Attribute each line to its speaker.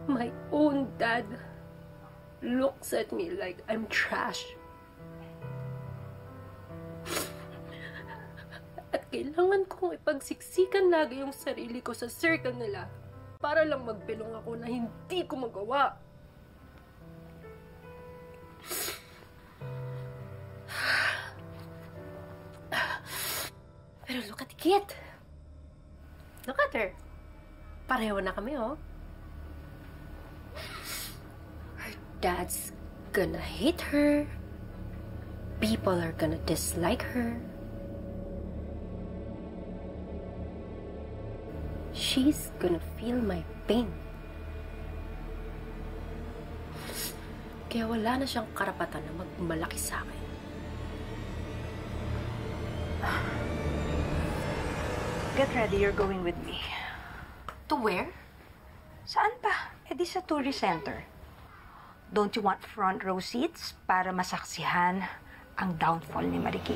Speaker 1: My own dad looks at me like I'm trash. At kailangan kong ipagsiksikan lagi yung sarili ko sa circle nila para lang magbilong ako na hindi ko magawa. Pero look at the kid. Look at her. Pareho na kami, oh. Her dad's gonna hate her. People are gonna dislike her. She's gonna feel my pain. Kaya wala na siyang karapatan na magmalaki sa akin.
Speaker 2: Get ready, you're going with me.
Speaker 1: To where?
Speaker 2: Saan pa? Eh di sa tourist center. Don't you want front row seats para masaksihan ang downfall ni Marikit?